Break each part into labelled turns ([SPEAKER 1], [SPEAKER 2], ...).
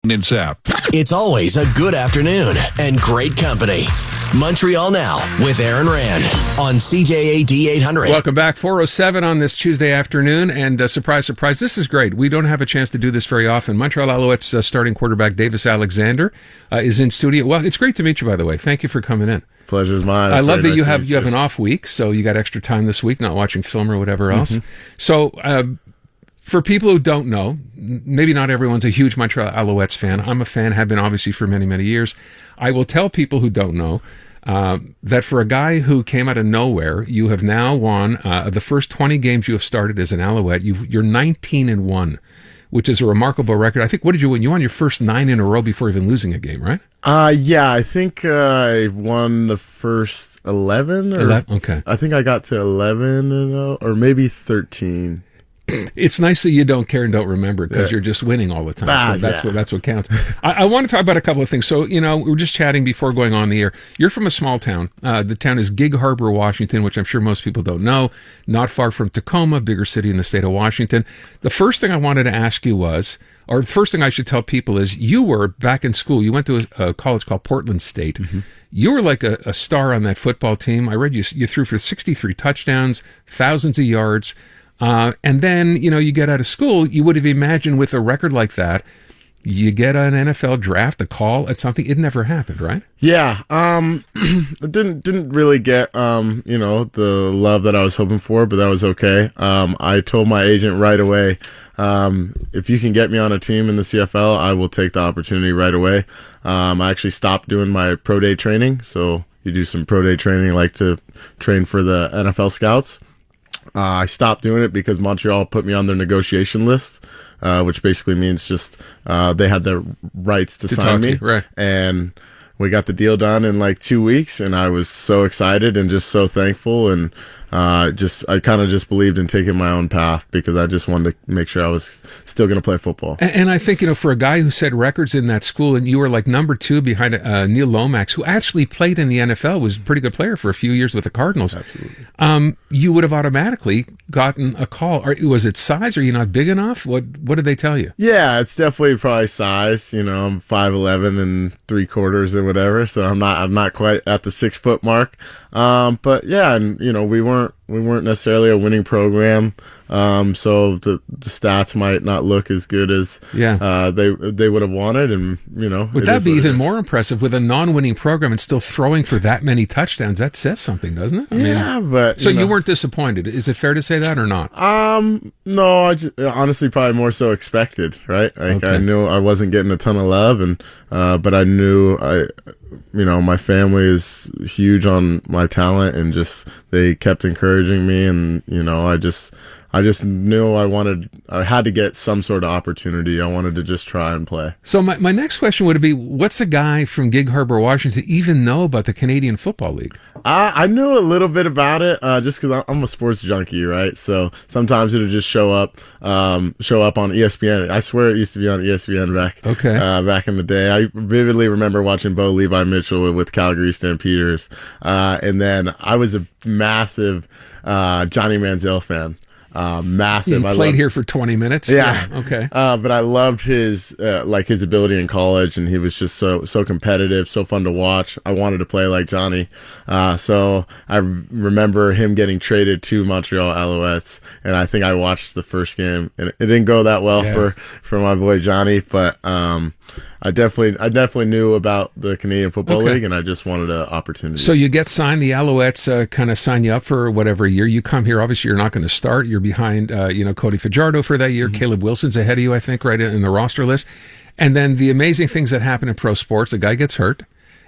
[SPEAKER 1] app.
[SPEAKER 2] It's always a good afternoon and great company. Montreal Now with Aaron Rand on CJAD 800.
[SPEAKER 3] Welcome back. 4:07 on this Tuesday afternoon. And surprise, surprise, this is great. We don't have a chance to do this very often. Montreal Alouettes starting quarterback Davis Alexander is in studio. Well, it's great to meet you, by the way. Thank you for coming in.
[SPEAKER 4] Pleasure's mine.
[SPEAKER 3] I love that you have an off week, so you got extra time this week, not watching film or whatever else. Mm-hmm. So, for people who don't know, maybe not everyone's a huge Montreal Alouettes fan. I'm a fan, have been obviously for many, many years. I will tell people who don't know that for a guy who came out of nowhere, you have now won the first 20 games you have started as an Alouette. You're 19-1, which is a remarkable record. I think, what did you win? You won your first 9 in a row before even losing a game, right?
[SPEAKER 4] Yeah, I think I won the first 11.
[SPEAKER 3] 11? Okay.
[SPEAKER 4] I think I got to 11 or maybe 13.
[SPEAKER 3] It's nice that you don't care and don't remember because you're just winning all the time. So that's what counts. I want to talk about a couple of things. So, we were just chatting before going on the air. You're from a small town. The town is Gig Harbor, Washington, which I'm sure most people don't know. Not far from Tacoma, bigger city in the state of Washington. The first thing I wanted to ask you was, or the first thing I should tell people is, you were back in school. You went to a college called Portland State. Mm-hmm. You were like a star on that football team. I read you threw for 63 touchdowns, thousands of yards. And then, you get out of school, you would have imagined with a record like that, you get an NFL draft, a call at something. It never happened, right? Yeah.
[SPEAKER 4] It didn't really get, the love that I was hoping for, but that was okay. I told my agent right away, if you can get me on a team in the CFL, I will take the opportunity right away. I actually stopped doing my pro day training. So you do some pro day training, like to train for the NFL scouts. I stopped doing it because Montreal put me on their negotiation list, which basically means just they had the rights to sign me.
[SPEAKER 3] Right.
[SPEAKER 4] And we got the deal done in like 2 weeks, and I was so excited and just so thankful. And I kind of just believed in taking my own path because I just wanted to make sure I was still going to play football.
[SPEAKER 3] And I think, for a guy who set records in that school, and you were like number 2 behind Neil Lomax, who actually played in the NFL, was a pretty good player for a few years with the Cardinals.
[SPEAKER 4] Absolutely.
[SPEAKER 3] You would have automatically gotten a call. Was it size? Are you not big enough? What did they tell you?
[SPEAKER 4] Yeah, it's definitely probably size. I'm 5'11" and 3/4 or whatever, so I'm not quite at the 6 foot mark. But yeah, and we weren't necessarily a winning program, so the stats might not look as good as they would have wanted, and
[SPEAKER 3] would that be even more impressive with a non-winning program and still throwing for that many touchdowns? That says something, doesn't it?
[SPEAKER 4] But
[SPEAKER 3] so you weren't disappointed. Is it fair to say that or not?
[SPEAKER 4] No, I honestly probably more so expected, right? Like, okay. I knew I wasn't getting a ton of love, and but I knew my family is huge on my talent, and just they kept encouraging me, and I just knew I had to get some sort of opportunity. I wanted to just try and play.
[SPEAKER 3] So my next question would be, what's a guy from Gig Harbor, Washington, even know about the Canadian Football League?
[SPEAKER 4] I knew a little bit about it, just because I'm a sports junkie, right? So sometimes it'll just show up on ESPN. I swear it used to be on ESPN back in the day. I vividly remember watching Bo Levi Mitchell with Calgary Stampeders, and then I was a massive Johnny Manziel fan. Massive.
[SPEAKER 3] He played here for 20 minutes.
[SPEAKER 4] Yeah.
[SPEAKER 3] Okay.
[SPEAKER 4] But I loved his ability in college, and he was just so competitive, so fun to watch. I wanted to play like Johnny. So I remember him getting traded to Montreal Alouettes, and I think I watched the first game, and it didn't go that well for my boy Johnny, but I definitely knew about the Canadian Football League, and I just wanted an opportunity.
[SPEAKER 3] So you get signed. The Alouettes kind of sign you up for whatever year. You come here. Obviously, you're not going to start. You're behind, Cody Fajardo for that year. Mm-hmm. Caleb Wilson's ahead of you, I think, right in the roster list. And then the amazing things that happen in pro sports, the guy gets hurt,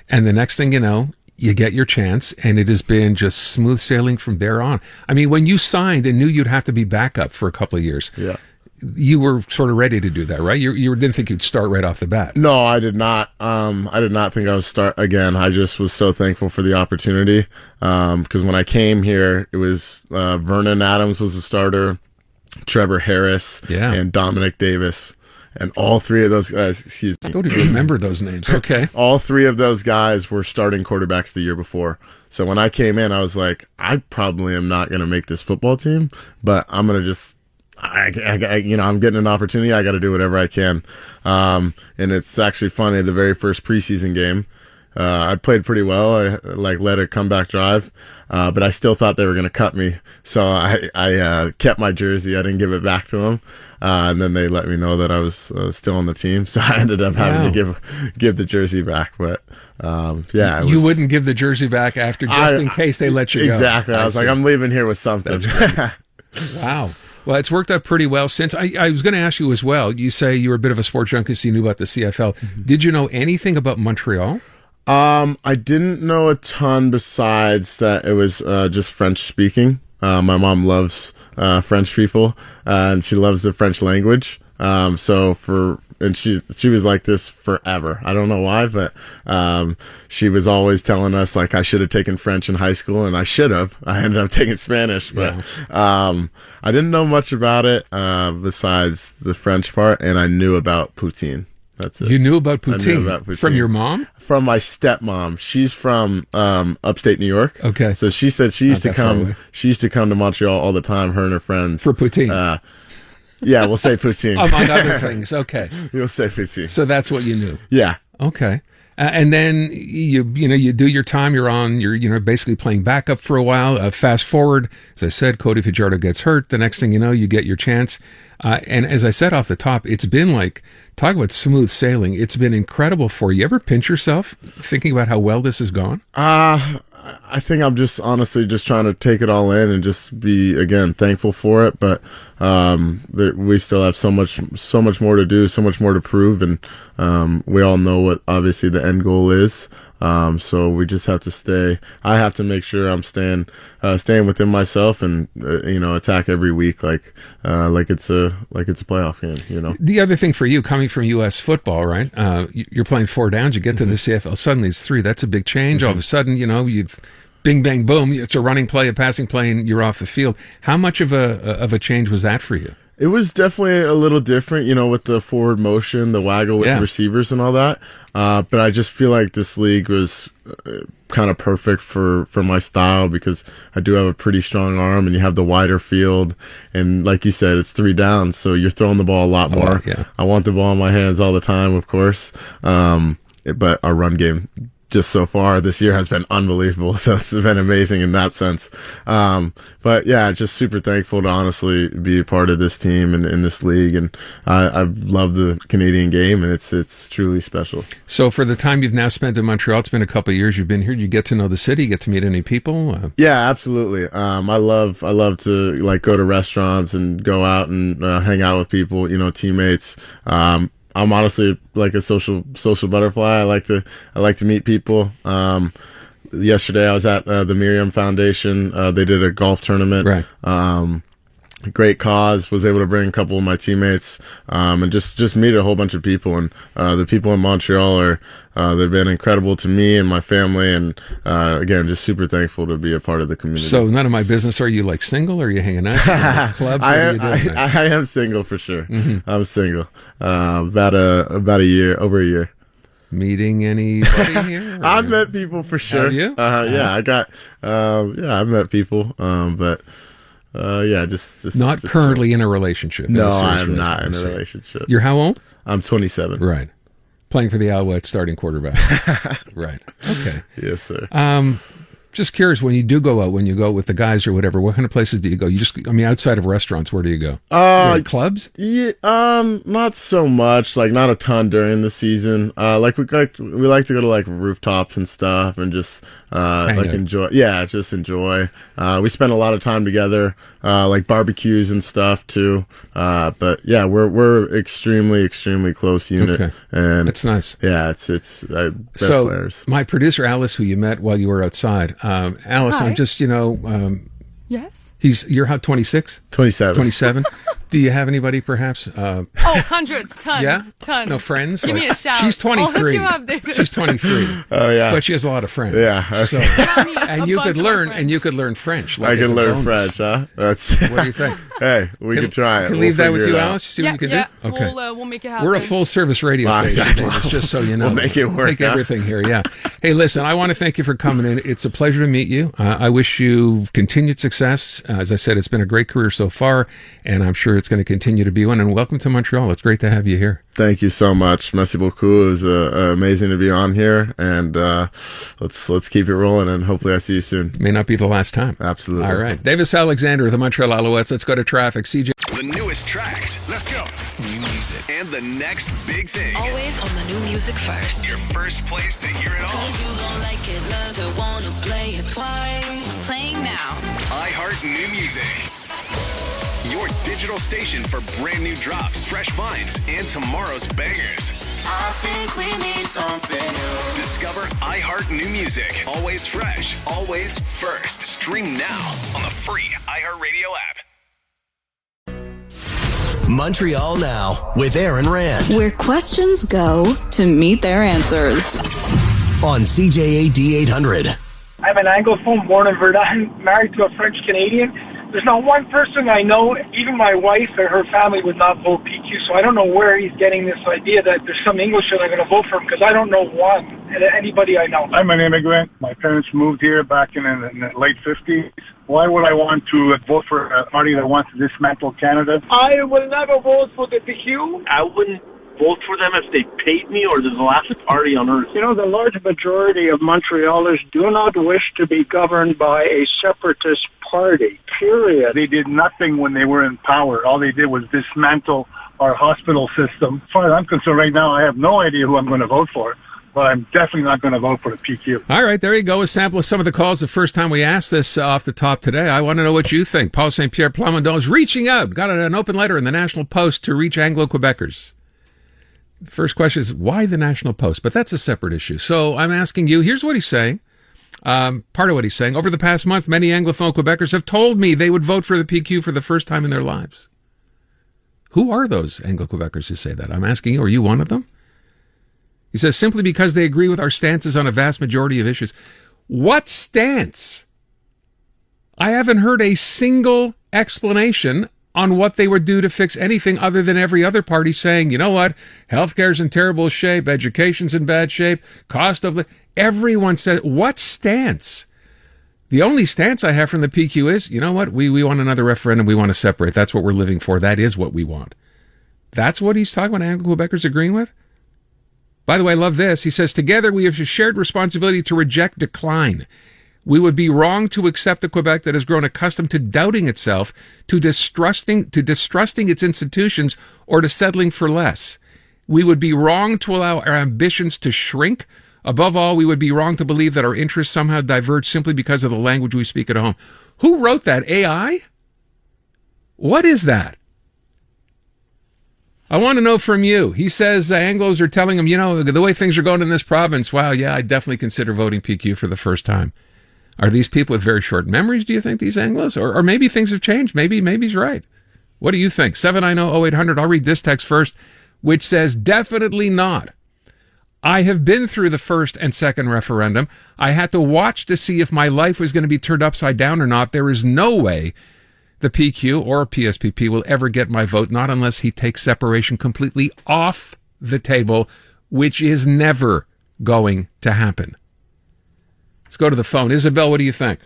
[SPEAKER 3] and the next thing you know, you get your chance, and it has been just smooth sailing from there on. I mean, when you signed and knew you'd have to be backup for a couple of years, you were sort of ready to do that, right? You didn't think you'd start right off the bat.
[SPEAKER 4] No, I did not. I did not think I would start again. I just was so thankful for the opportunity. Because when I came here, it was Vernon Adams was the starter, Trevor Harris, and Dominic Davis. And all three of those guys,
[SPEAKER 3] I don't even remember those names. Okay.
[SPEAKER 4] All three of those guys were starting quarterbacks the year before. So when I came in, I was like, I probably am not going to make this football team, but I'm going to just I'm getting an opportunity. I got to do whatever I can. And it's actually funny. The very first preseason game, I played pretty well. I led a comeback drive, but I still thought they were going to cut me. So I kept my jersey. I didn't give it back to them. And then they let me know that I was still on the team. So I ended up having to give the jersey back. But
[SPEAKER 3] you wouldn't give the jersey back after in case they let you go.
[SPEAKER 4] Exactly. I was like, I'm leaving here with something.
[SPEAKER 3] That's great. Wow. Well, it's worked out pretty well since. I was going to ask you as well. You say you were a bit of a sports junkie, so you knew about the CFL. Mm-hmm. Did you know anything about Montreal?
[SPEAKER 4] I didn't know a ton besides that it was just French speaking. My mom loves French people, and she loves the French language. And she was like this forever. I don't know why, but she was always telling us like I should have taken French in high school, and I should have. I ended up taking Spanish, but I didn't know much about it besides the French part, and I knew about poutine. That's it.
[SPEAKER 3] You knew about poutine from your mom?
[SPEAKER 4] From my stepmom. She's from upstate New York.
[SPEAKER 3] Okay.
[SPEAKER 4] So she said she used to come. She used to come to Montreal all the time. Her and her friends
[SPEAKER 3] for poutine.
[SPEAKER 4] Yeah, we'll say poutine.
[SPEAKER 3] Among other things, okay.
[SPEAKER 4] You'll say poutine.
[SPEAKER 3] So that's what you knew.
[SPEAKER 4] Yeah.
[SPEAKER 3] Okay. And then you do your time. You're basically playing backup for a while. Fast forward, as I said, Cody Fajardo gets hurt. The next thing you know, you get your chance. And as I said off the top, it's been like, talk about smooth sailing. It's been incredible for you. You ever pinch yourself thinking about how well this has gone?
[SPEAKER 4] I think I'm just honestly just trying to take it all in and just be, again, thankful for it. But we still have so much more to do, so much more to prove. And we all know what obviously the end goal is. So we just have to I have to make sure I'm staying within myself and, attack every week like it's a playoff game,
[SPEAKER 3] The other thing for you, coming from U.S. football, right? You're playing 4 downs, you get to the CFL, suddenly it's 3. That's a big change. All of a sudden, you've bing, bang, boom. It's a running play, a passing play, and you're off the field. How much of a change was that for you?
[SPEAKER 4] It was definitely a little different, with the forward motion, the waggle with the receivers and all that. But I just feel like this league was kind of perfect for my style because I do have a pretty strong arm and you have the wider field. And like you said, it's 3 downs, so you're throwing the ball a lot more. I want the ball in my hands all the time, of course. But our run game just so far this year has been unbelievable. So it's been amazing in that sense. But yeah, just super thankful to honestly be a part of this team and in this league. And I love the Canadian game, and it's truly special.
[SPEAKER 3] So for the time you've now spent in Montreal, it's been a couple of years you've been here. You get to know the city, get to meet any people?
[SPEAKER 4] Yeah, absolutely. I love to go to restaurants and go out and hang out with people, teammates. I'm honestly like a social butterfly. I like to meet people. Yesterday I was at the Miriam Foundation. They did a golf tournament.
[SPEAKER 3] Right.
[SPEAKER 4] Great cause. Was able to bring a couple of my teammates and just meet a whole bunch of people. And the people in Montreal they've been incredible to me and my family. And again, just super thankful to be a part of the community.
[SPEAKER 3] So none of my business. Are you like single? Or are you hanging out? Are you clubs? What are you doing?
[SPEAKER 4] I am single for sure. Mm-hmm. I'm single. About a year, over a year.
[SPEAKER 3] Meeting anybody here?
[SPEAKER 4] I've met people for sure.
[SPEAKER 3] Have you?
[SPEAKER 4] Yeah, I got. I've met people. But. Just
[SPEAKER 3] not currently in a relationship.
[SPEAKER 4] No, I'm not in a relationship.
[SPEAKER 3] You're how old?
[SPEAKER 4] I'm 27.
[SPEAKER 3] Right. Playing for the Alouettes, starting quarterback. Right. Okay.
[SPEAKER 4] Yes, sir.
[SPEAKER 3] Just curious, when you do go out, when you go with the guys or whatever, what kind of places do you go? Outside of restaurants, where do you go? Clubs?
[SPEAKER 4] Yeah, not so much. Like, not a ton during the season. We like to go to like rooftops and stuff and just enjoy. Yeah, just enjoy. We spend a lot of time together, like barbecues and stuff too. But yeah, we're extremely close unit. Okay. And
[SPEAKER 3] that's nice.
[SPEAKER 4] Yeah, it's best players.
[SPEAKER 3] My producer Alice, who you met while you were outside. Alice,
[SPEAKER 1] Hi.
[SPEAKER 3] I'm just,
[SPEAKER 1] Yes?
[SPEAKER 3] You're how, 26?
[SPEAKER 4] 27.
[SPEAKER 3] 27. Do you have anybody perhaps?
[SPEAKER 1] Hundreds, tons,
[SPEAKER 3] yeah?
[SPEAKER 1] tons.
[SPEAKER 3] No friends?
[SPEAKER 1] Give me a shout.
[SPEAKER 3] She's 23.
[SPEAKER 1] I'll hook you up, David.
[SPEAKER 3] She's 23.
[SPEAKER 4] Oh yeah.
[SPEAKER 3] But she has a lot of friends.
[SPEAKER 4] Yeah. Okay.
[SPEAKER 3] And you could learn French.
[SPEAKER 4] I can learn French, huh?
[SPEAKER 3] What do you think?
[SPEAKER 4] Hey, we can try it.
[SPEAKER 3] Can leave that with you, Alice? See what you can do?
[SPEAKER 1] Okay. We'll make it happen.
[SPEAKER 3] We're a full-service radio station, Davis, just so you know.
[SPEAKER 4] We'll make it work.
[SPEAKER 3] Take everything here, yeah. Hey, listen, I want to thank you for coming in. It's a pleasure to meet you. I wish you continued success. As I said, it's been a great career so far, and I'm sure it's going to continue to be one. And welcome to Montreal. It's great to have you here.
[SPEAKER 4] Thank you so much. Merci beaucoup. It was amazing to be on here, and let's keep it rolling, and hopefully I see you soon.
[SPEAKER 3] May not be the last time.
[SPEAKER 4] Absolutely.
[SPEAKER 3] All right. Davis Alexander of the Montreal Alouettes. Let's go to traffic. CJ.
[SPEAKER 2] The newest tracks. Let's go. New music. And the next big thing.
[SPEAKER 5] Always on the new music first.
[SPEAKER 2] Your first place to hear it all.
[SPEAKER 5] 'Cause you gon' like it, love it, wanna play it twice. Playing now.
[SPEAKER 2] iHeart New Music. Your digital station for brand new drops, fresh finds, and tomorrow's bangers.
[SPEAKER 6] I think we need something new.
[SPEAKER 2] Discover iHeart New Music. Always fresh, always first. Stream now on the free iHeartRadio app. Montreal Now with Aaron Rand
[SPEAKER 7] Where questions go to meet their answers.
[SPEAKER 2] on CJAD 800.
[SPEAKER 8] I'm an Anglophone born in Verdun, married to a French Canadian. There's not one person I know, even my wife or her family would not vote PQ, so I don't know where he's getting this idea that there's some English that are going to vote for him, because I don't know one, anybody I know.
[SPEAKER 9] I'm an immigrant. My parents moved here back in the late 50s. Why would I want to vote for a party that wants to dismantle Canada?
[SPEAKER 8] I will never vote for the PQ.
[SPEAKER 10] I wouldn't vote for them if they paid me, or they're the last party on earth.
[SPEAKER 11] You know, the large majority of Montrealers do not wish to be governed by a separatist party, period.
[SPEAKER 9] They did nothing when they were in power. All they did was dismantle our hospital system. As far as I'm concerned right now, I have no idea who I'm going to vote for, but I'm definitely not going to vote for the PQ.
[SPEAKER 3] All right, there you go. A sample of some of the calls the first time we asked this off the top today. I want to know what you think. Paul St. Pierre Plamondon is reaching out. Got an open letter in the National Post to reach Anglo-Quebecers. The first question is, why the National Post? But that's a separate issue. So I'm asking you, here's what he's saying. Part of what he's saying. Over the past month, many Anglophone Quebecers have told me they would vote for the PQ for the first time in their lives. Who are those Anglo-Quebecers who say that? I'm asking you, are you one of them? He says, simply because they agree with our stances on a vast majority of issues. What stance? I haven't heard a single explanation on what they would do to fix anything other than every other party saying, you know what, healthcare's in terrible shape, education's in bad shape, cost of... Everyone says, what stance? The only stance I have from the PQ is, you know what, we want another referendum, we want to separate. That's what we're living for. That is what we want. That's what he's talking about Anglo-Quebecers agreeing with? By the way, I love this. He says, together we have a shared responsibility to reject decline. We would be wrong to accept the Quebec that has grown accustomed to doubting itself, to distrusting its institutions, or to settling for less. We would be wrong to allow our ambitions to shrink. Above all, we would be wrong to believe that our interests somehow diverge simply because of the language we speak at home. Who wrote that? AI? What is that? I want to know from you. He says Anglos are telling him, you know, the way things are going in this province, wow, yeah, I definitely consider voting PQ for the first time. Are these people with very short memories, do you think, these Anglos? Or maybe things have changed. Maybe he's right. What do you think? 790-0800. I'll read this text first, which says, definitely not. I have been through the first and second referendum. I had to watch to see if my life was going to be turned upside down or not. There is no way the PQ or PSPP will ever get my vote, not unless he takes separation completely off the table, which is never going to happen. Let's go to the phone. Isabel, what do you think?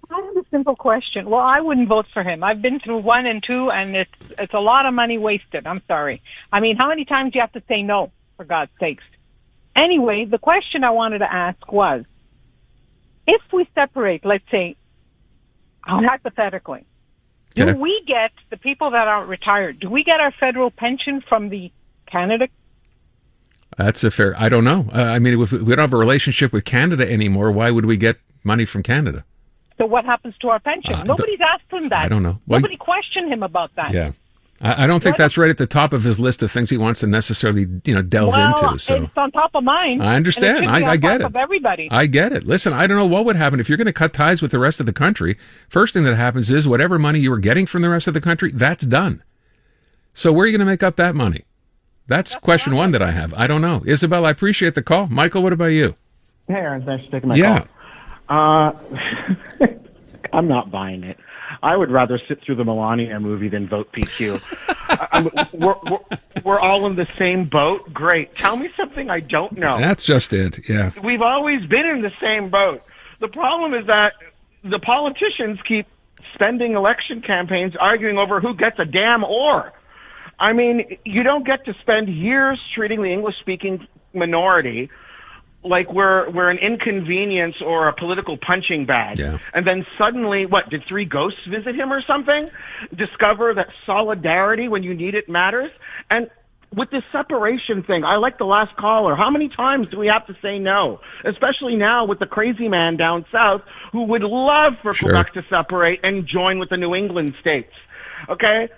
[SPEAKER 12] I have a simple question. Well, I wouldn't vote for him. I've been through 1 and 2, and it's a lot of money wasted. I'm sorry. I mean, how many times do you have to say no, for God's sakes? Anyway, the question I wanted to ask was, if we separate, let's say, hypothetically, do we get, the people that are retired, do we get our federal pension from the Canada?
[SPEAKER 3] That's a fair, I don't know. I mean, if we don't have a relationship with Canada anymore, why would we get money from Canada?
[SPEAKER 12] So what happens to our pension? Nobody's asked him that.
[SPEAKER 3] I don't know. Well,
[SPEAKER 12] nobody questioned him about that.
[SPEAKER 3] Yeah. I don't think that's right at the top of his list of things he wants to necessarily, delve into. So
[SPEAKER 12] it's on top of mine.
[SPEAKER 3] I understand. I get it.
[SPEAKER 12] Of everybody.
[SPEAKER 3] I get it. Listen, I don't know what would happen if you're going to cut ties with the rest of the country. First thing that happens is whatever money you were getting from the rest of the country, that's done. So where are you going to make up that money? That's question one that I have. I don't know. Isabel, I appreciate the call. Michael, what about you?
[SPEAKER 13] Hey, Aaron, thanks for taking my call. I'm not buying it. I would rather sit through the Melania movie than vote PQ. We're all in the same boat. Great. Tell me something I don't know.
[SPEAKER 3] That's just it. Yeah.
[SPEAKER 13] We've always been in the same boat. The problem is that the politicians keep spending election campaigns arguing over who gets a damn oar. I mean, you don't get to spend years treating the English-speaking minority like we're an inconvenience or a political punching bag.
[SPEAKER 3] Yeah.
[SPEAKER 13] And then suddenly, did 3 ghosts visit him or something? Discover that solidarity when you need it matters? And with this separation thing, I like the last caller. How many times do we have to say no? Especially now with the crazy man down south who would love for Quebec to separate and join with the New England states. Okay?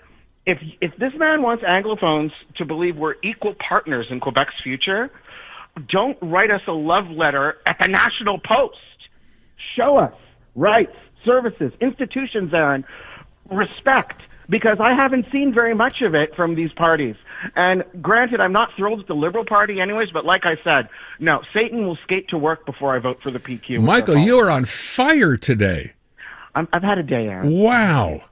[SPEAKER 13] If this man wants Anglophones to believe we're equal partners in Quebec's future, don't write us a love letter at the National Post. Show us rights, services, institutions, Aaron, respect, because I haven't seen very much of it from these parties. And granted, I'm not thrilled with the Liberal Party anyways, but like I said, no, Satan will skate to work before I vote for the PQ.
[SPEAKER 3] Michael, you are on fire today.
[SPEAKER 13] I've had a day, Aaron.
[SPEAKER 3] Wow.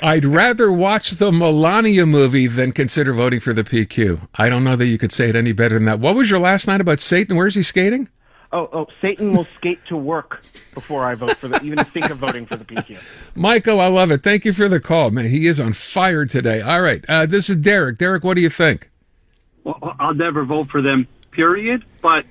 [SPEAKER 3] I'd rather watch the Melania movie than consider voting for the PQ. I don't know that you could say it any better than that. What was your last night about Satan? Where's he skating?
[SPEAKER 13] Oh, Satan will skate to work before I vote for even think of voting for the PQ.
[SPEAKER 3] Michael, I love it. Thank you for the call. Man, he is on fire today. All right, this is Derek. Derek, what do you think?
[SPEAKER 14] Well, I'll never vote for them, period. But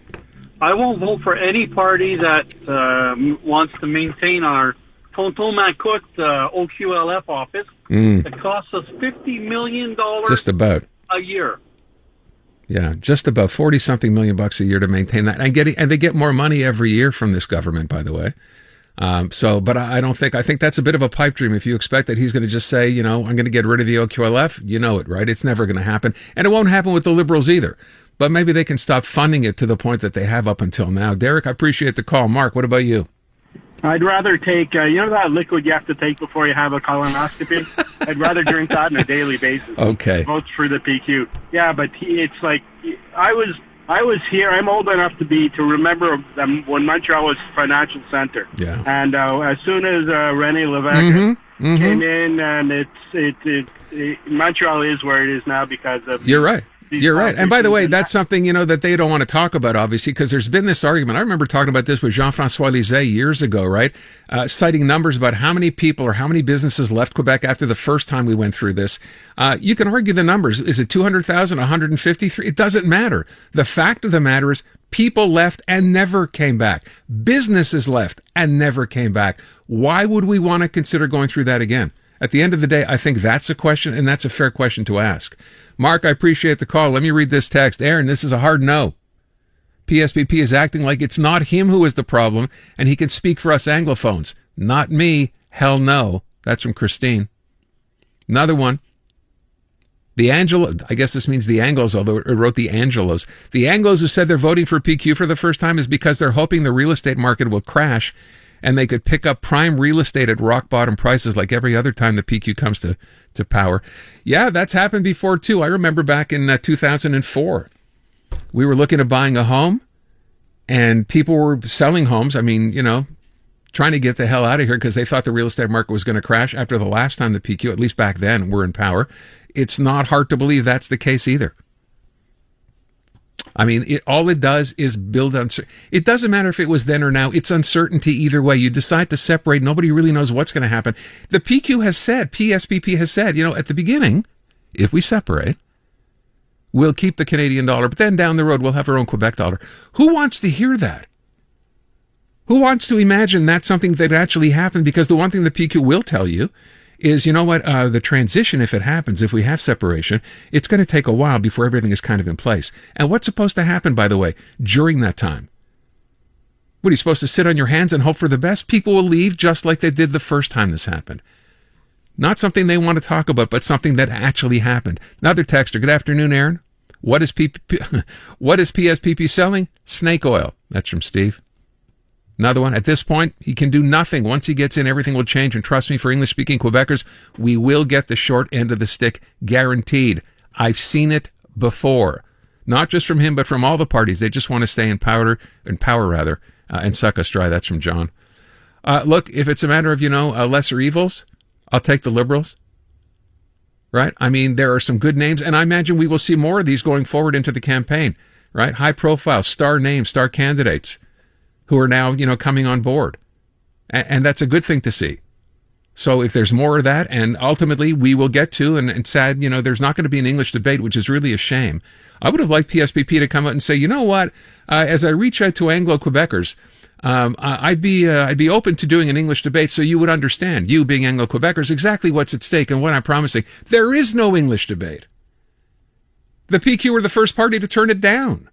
[SPEAKER 14] I won't vote for any party that wants to maintain our Tonton Macoute OQLF office. It costs us $50 million
[SPEAKER 3] just about
[SPEAKER 14] a year.
[SPEAKER 3] Yeah, just about 40-something million bucks a year to maintain that, and they get more money every year from this government, by the way. But I think that's a bit of a pipe dream. If you expect that he's going to just say, I'm going to get rid of the OQLF, you know it, right? It's never going to happen, and it won't happen with the Liberals either. But maybe they can stop funding it to the point that they have up until now. Derek, I appreciate the call. Mark, what about you?
[SPEAKER 15] I'd rather take, that liquid you have to take before you have a colonoscopy? I'd rather drink that on a daily basis.
[SPEAKER 3] Okay.
[SPEAKER 15] Votes for the PQ. Yeah, but it's like, I was here, I'm old enough to remember when Montreal was financial center.
[SPEAKER 3] Yeah.
[SPEAKER 15] And as soon as René Lévesque came in, and Montreal is where it is now because of...
[SPEAKER 3] You're right. You're right. And by the way, that's something, that they don't want to talk about, obviously, because there's been this argument. I remember talking about this with Jean-François Lisée years ago, right? Citing numbers about how many people or how many businesses left Quebec after the first time we went through this. You can argue the numbers. Is it 200,000, 153? It doesn't matter. The fact of the matter is people left and never came back. Businesses left and never came back. Why would we want to consider going through that again? At the end of the day, I think that's a question, and that's a fair question to ask. Mark, I appreciate the call. Let me read this text. Aaron, this is a hard no. PSPP is acting like it's not him who is the problem, and he can speak for us Anglophones. Not me. Hell no. That's from Christine. Another one. The Angelo, I guess this means the Anglos, although it wrote the Angelos. The Anglos who said they're voting for PQ for the first time is because they're hoping the real estate market will crash and they could pick up prime real estate at rock bottom prices like every other time the PQ comes to power. Yeah, that's happened before too. I remember back in 2004, we were looking at buying a home and people were selling homes. I mean, trying to get the hell out of here because they thought the real estate market was going to crash after the last time the PQ, at least back then, were in power. It's not hard to believe that's the case either. I mean, all it does is build uncertainty. It doesn't matter if it was then or now. It's uncertainty either way. You decide to separate. Nobody really knows what's going to happen. The PQ has said, PSPP has said, at the beginning, if we separate, we'll keep the Canadian dollar, but then down the road, we'll have our own Quebec dollar. Who wants to hear that? Who wants to imagine that's something that actually happened? Because the one thing the PQ will tell you is, the transition, if it happens, if we have separation, it's going to take a while before everything is kind of in place. And what's supposed to happen, by the way, during that time? What, are you supposed to sit on your hands and hope for the best? People will leave just like they did the first time this happened. Not something they want to talk about, but something that actually happened. Another texter. Good afternoon, Aaron. What is PSPP selling? Snake oil. That's from Steve. Another one. At this point, he can do nothing. Once he gets in, everything will change. And trust me, for English-speaking Quebecers, we will get the short end of the stick, guaranteed. I've seen it before. Not just from him, but from all the parties. They just want to stay in power, and suck us dry. That's from John. Look, if it's a matter of, lesser evils, I'll take the Liberals. Right? I mean, there are some good names, and I imagine we will see more of these going forward into the campaign, right? High profile, star names, star candidates who are now, coming on board. And that's a good thing to see. So if there's more of that, and ultimately we will get to, and sad, there's not going to be an English debate, which is really a shame. I would have liked PSPP to come out and say, you know what, as I reach out to Anglo-Quebecers, I'd be open to doing an English debate so you would understand, you being Anglo-Quebecers, exactly what's at stake and what I'm promising. There is no English debate. The PQ were the first party to turn it down.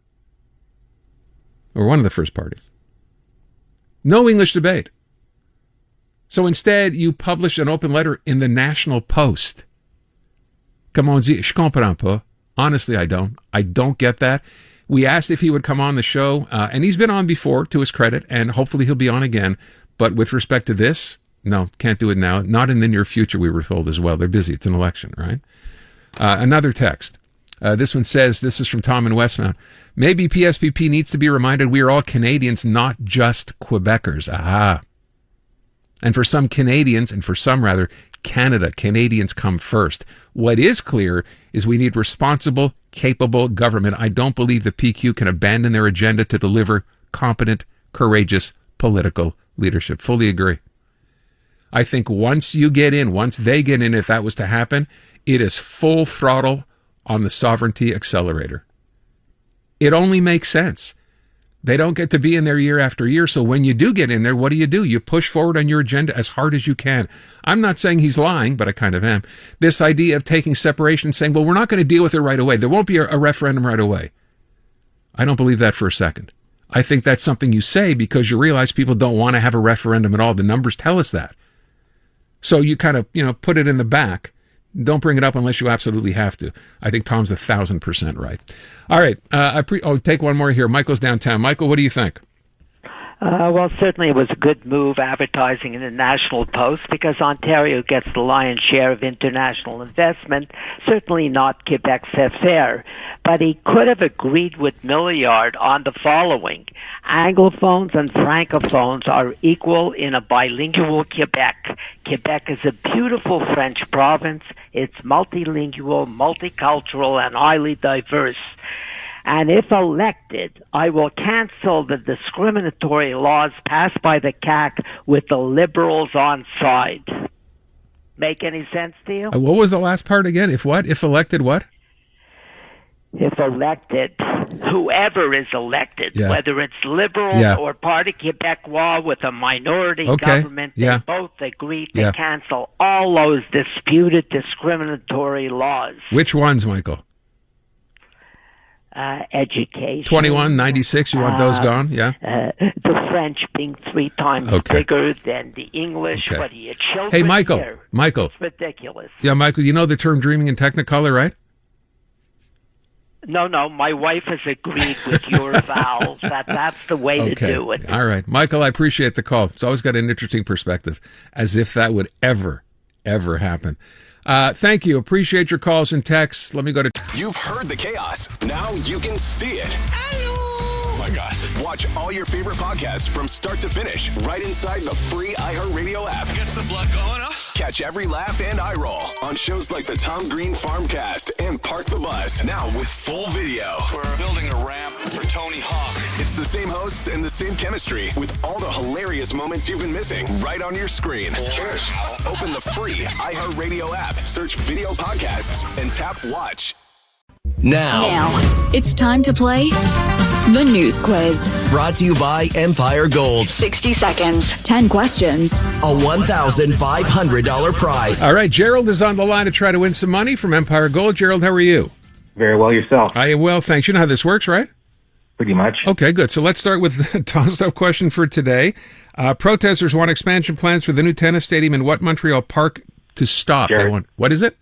[SPEAKER 3] Or one of the first parties. No English debate. So instead, you publish an open letter in the National Post. Comme on dit, je comprends pas. Honestly, I don't. I don't get that. We asked if he would come on the show, and he's been on before, to his credit, and hopefully he'll be on again. But with respect to this, no, can't do it now. Not in the near future, we were told as well. They're busy. It's an election, right? Another text. This one says, this is from Tom in Westmount. Maybe PSPP needs to be reminded we are all Canadians, not just Quebecers. Aha. And for some Canadians, and for some rather, Canada, Canadians come first. What is clear is we need responsible, capable government. I don't believe the PQ can abandon their agenda to deliver competent, courageous political leadership. Fully agree. I think once you get in, once they get in, if that was to happen, it is full throttle on the sovereignty accelerator. It only makes sense. They don't get to be in there year after year, so when you do get in there, what do? You push forward on your agenda as hard as you can. I'm not saying he's lying, but I kind of am. This idea of taking separation and saying, well, we're not going to deal with it right away. There won't be a referendum right away. I don't believe that for a second. I think that's something you say because you realize people don't want to have a referendum at all. The numbers tell us that. So you kind of, put it in the back. Don't bring it up unless you absolutely have to. I think Tom's 1,000% right. All right. Take one more here. Michael's downtown. Michael, what do you think?
[SPEAKER 16] Well, certainly it was a good move advertising in the National Post because Ontario gets the lion's share of international investment, certainly not Quebec's affair. But he could have agreed with Milliard on the following. Anglophones and Francophones are equal in a bilingual Quebec. Quebec is a beautiful French province. It's multilingual, multicultural, and highly diverse. And if elected, I will cancel the discriminatory laws passed by the CAQ with the Liberals on side. Make any sense to you?
[SPEAKER 3] What was the last part again? If what? If elected what?
[SPEAKER 16] If elected, whoever is elected, whether it's Liberal or Parti Québécois with a minority government, they both agree to cancel all those disputed discriminatory laws.
[SPEAKER 3] Which ones, Michael?
[SPEAKER 16] Education.
[SPEAKER 3] 2196, you want those gone? Yeah.
[SPEAKER 16] The French being 3 times bigger than the English. What are you, children?
[SPEAKER 3] Hey, Michael.
[SPEAKER 16] Here?
[SPEAKER 3] Michael.
[SPEAKER 16] It's ridiculous.
[SPEAKER 3] Yeah, Michael, you know the term dreaming in Technicolor, right?
[SPEAKER 16] No, my wife has agreed with your vowels. That's the way to do it.
[SPEAKER 3] All right. Michael, I appreciate the call. It's always got an interesting perspective, as if that would ever happen. Thank you. Appreciate your calls and texts. Let me go to...
[SPEAKER 2] You've heard the chaos. Now you can see it. Oh my gosh. Watch all your favorite podcasts from start to finish right inside the free iHeartRadio app.
[SPEAKER 6] Gets the blood going, huh?
[SPEAKER 2] Catch every laugh and eye roll on shows like the Tom Green Farmcast and Park the Bus. Now with full video.
[SPEAKER 6] We're building a ramp for Tony Hawk.
[SPEAKER 2] It's the same hosts and the same chemistry with all the hilarious moments you've been missing right on your screen.
[SPEAKER 6] Cheers.
[SPEAKER 2] Open the free iHeartRadio app, search video podcasts, and tap watch. Now,
[SPEAKER 7] it's time to play the news quiz.
[SPEAKER 2] Brought to you by Empire Gold.
[SPEAKER 7] 60 seconds, 10 questions,
[SPEAKER 2] a $1,500 prize.
[SPEAKER 3] All right, Gerald is on the line to try to win some money from Empire Gold. Gerald, how are you?
[SPEAKER 17] Very well, yourself.
[SPEAKER 3] I am well, thanks. You know how this works, right?
[SPEAKER 17] Pretty much.
[SPEAKER 3] Okay, good. So let's start with the toss-up question for today. Protesters want expansion plans for the new tennis stadium in what Montreal Park to stop? What is it?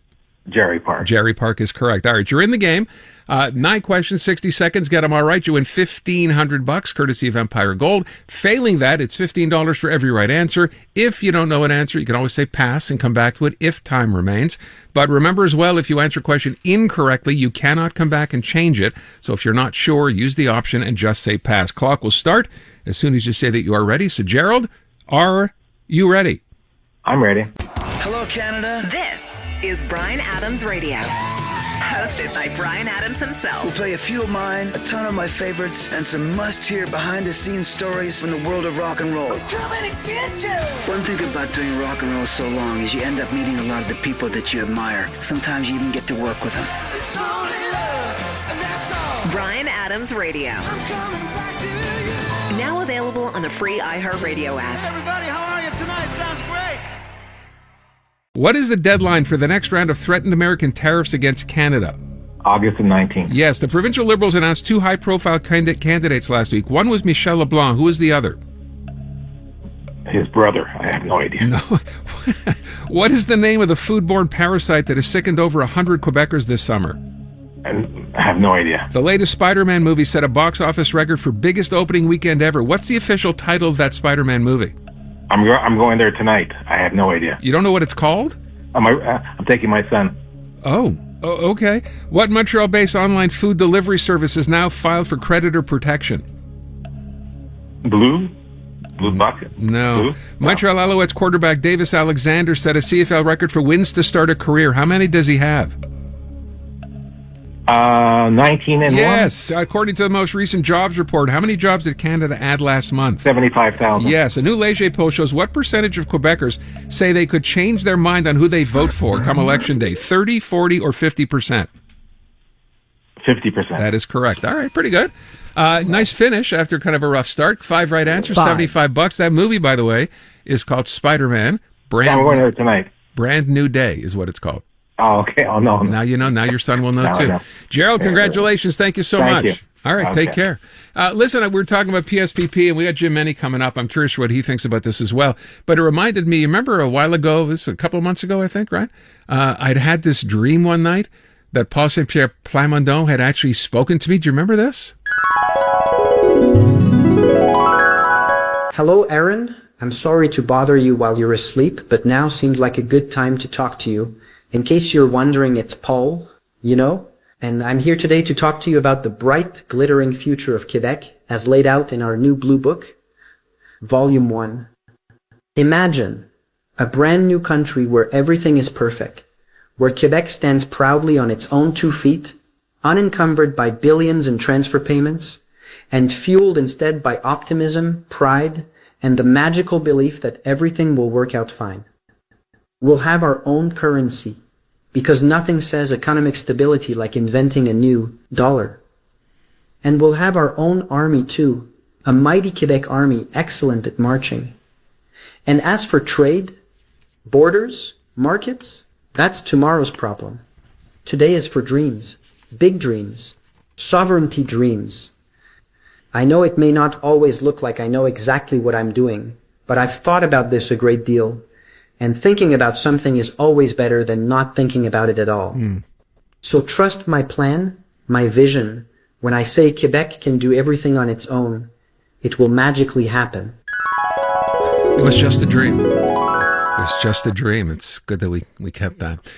[SPEAKER 17] Jerry Park.
[SPEAKER 3] Jerry Park is correct. All right, you're in the game. 9 questions, 60 seconds. Get them all right. You win $1,500, courtesy of Empire Gold. Failing that, it's $15 for every right answer. If you don't know an answer, you can always say pass and come back to it if time remains. But remember as well, if you answer a question incorrectly, you cannot come back and change it. So if you're not sure, use the option and just say pass. Clock will start as soon as you say that you are ready. So Gerald, are you ready?
[SPEAKER 17] I'm ready.
[SPEAKER 18] Hello, Canada.
[SPEAKER 5] This is Bryan Adams Radio. Hosted by Bryan Adams himself.
[SPEAKER 18] We'll play a few of mine, a ton of my favorites, and some must-hear behind-the-scenes stories from the world of rock and roll. We're coming to get you! One thing about doing rock and roll so long is you end up meeting a lot of the people that you admire. Sometimes you even get to work with them.
[SPEAKER 5] It's only love, and that's all. Bryan Adams Radio. I'm coming back to you. Now available on the free iHeartRadio app.
[SPEAKER 18] Hey everybody, how are you tonight? Sounds great.
[SPEAKER 3] What is the deadline for the next round of threatened American tariffs against Canada?
[SPEAKER 17] August the 19th.
[SPEAKER 3] Yes, the provincial Liberals announced two high-profile candidates last week. One was Michel LeBlanc. Who was the other?
[SPEAKER 17] His brother. I have no idea.
[SPEAKER 3] No. What is the name of the foodborne parasite that has sickened over 100 Quebecers this summer?
[SPEAKER 17] And I have no idea.
[SPEAKER 3] The latest Spider-Man movie set a box office record for biggest opening weekend ever. What's the official title of that Spider-Man movie?
[SPEAKER 17] I'm going there tonight. I have no idea.
[SPEAKER 3] You don't know what it's called?
[SPEAKER 17] I'm taking my son.
[SPEAKER 3] Oh, okay. What Montreal-based online food delivery service is now filed for creditor protection?
[SPEAKER 17] Blue Bucket?
[SPEAKER 3] No.
[SPEAKER 17] Blue?
[SPEAKER 3] Montreal Alouettes quarterback Davis Alexander set a CFL record for wins to start a career. How many does he have?
[SPEAKER 17] 19 and 1?
[SPEAKER 3] Yes. According to the most recent jobs report, how many jobs did Canada add last month?
[SPEAKER 17] 75,000.
[SPEAKER 3] Yes. A new Leger poll shows what percentage of Quebecers say they could change their mind on who they vote for come Election Day. 30, 40, or 50%?
[SPEAKER 17] 50%.
[SPEAKER 3] That is correct. All right. Pretty good. Nice finish after kind of a rough start. 5 right answers, $75. That movie, by the way, is called Spider-Man.
[SPEAKER 17] I'm going there tonight.
[SPEAKER 3] Brand New Day is what it's called.
[SPEAKER 17] Oh, okay. Oh, no.
[SPEAKER 3] Now you know. Now your son will know,
[SPEAKER 17] Now I
[SPEAKER 3] too.
[SPEAKER 17] know.
[SPEAKER 3] Gerald, congratulations. Thank you so
[SPEAKER 17] Thank
[SPEAKER 3] much.
[SPEAKER 17] you.
[SPEAKER 3] All right,
[SPEAKER 17] Okay.
[SPEAKER 3] take care. Listen, we were talking about PSPP, and we got Jim Meny coming up. I'm curious what he thinks about this as well. But it reminded me, you remember a while ago, this was a couple of months ago, I think, right? I'd had this dream one night that Paul Saint-Pierre Plamondon had actually spoken to me. Do you remember this?
[SPEAKER 19] Hello, Aaron. I'm sorry to bother you while you're asleep, but now seems like a good time to talk to you. In case you're wondering, it's Paul, and I'm here today to talk to you about the bright, glittering future of Quebec as laid out in our new Blue Book, Volume 1. Imagine a brand new country where everything is perfect, where Quebec stands proudly on its own 2 feet, unencumbered by billions in transfer payments, and fueled instead by optimism, pride, and the magical belief that everything will work out fine. We'll have our own currency, because nothing says economic stability like inventing a new dollar. And we'll have our own army too, a mighty Quebec army excellent at marching. And as for trade, borders, markets, that's tomorrow's problem. Today is for dreams, big dreams, sovereignty dreams. I know it may not always look like I know exactly what I'm doing, but I've thought about this a great deal. And thinking about something is always better than not thinking about it at all. So trust my plan, my vision. When I say Quebec can do everything on its own, it will magically happen.
[SPEAKER 3] It was just a dream. It was just a dream. It's good that we kept that.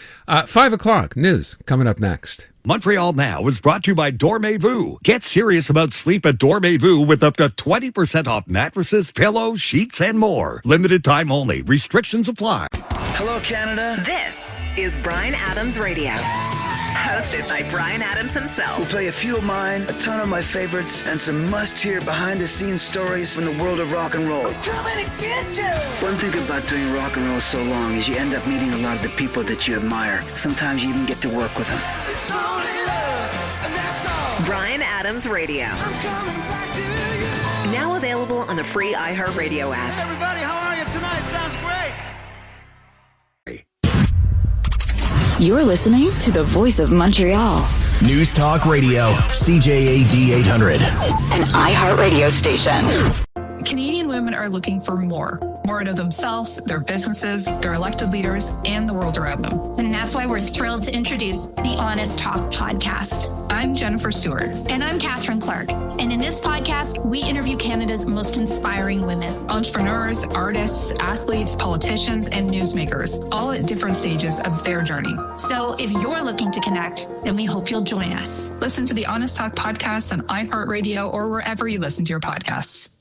[SPEAKER 3] 5 o'clock, news coming up next.
[SPEAKER 20] Montreal Now is brought to you by Dormez-vous. Get serious about sleep at Dormez-vous with up to 20% off mattresses, pillows, sheets, and more. Limited time only. Restrictions apply.
[SPEAKER 18] Hello, Canada.
[SPEAKER 5] This is Bryan Adams Radio. Hosted by Bryan Adams himself.
[SPEAKER 18] We'll play a few of mine, a ton of my favorites, and some must-hear behind-the-scenes stories from the world of rock and roll. We're coming to get you! One thing about doing rock and roll so long is you end up meeting a lot of the people that you admire. Sometimes you even get to work with them. It's only love, and that's all.
[SPEAKER 5] Bryan Adams Radio. I'm coming back to you. Now available on the free iHeartRadio app.
[SPEAKER 18] Hey everybody, how are you tonight? Sounds great.
[SPEAKER 7] You're listening to the voice of Montreal.
[SPEAKER 2] News Talk Radio, CJAD 800.
[SPEAKER 7] An iHeartRadio station.
[SPEAKER 21] Canadian women are looking for more out of themselves, their businesses, their elected leaders, and the world around them.
[SPEAKER 22] And that's why we're thrilled to introduce the Honest Talk podcast.
[SPEAKER 21] I'm Jennifer Stewart.
[SPEAKER 22] And I'm Catherine Clark. And in this podcast, we interview Canada's most inspiring women.
[SPEAKER 21] Entrepreneurs, artists, athletes, politicians, and newsmakers, all at different stages of their journey.
[SPEAKER 22] So if you're looking to connect, then we hope you'll join us.
[SPEAKER 21] Listen to the Honest Talk podcast on iHeartRadio or wherever you listen to your podcasts.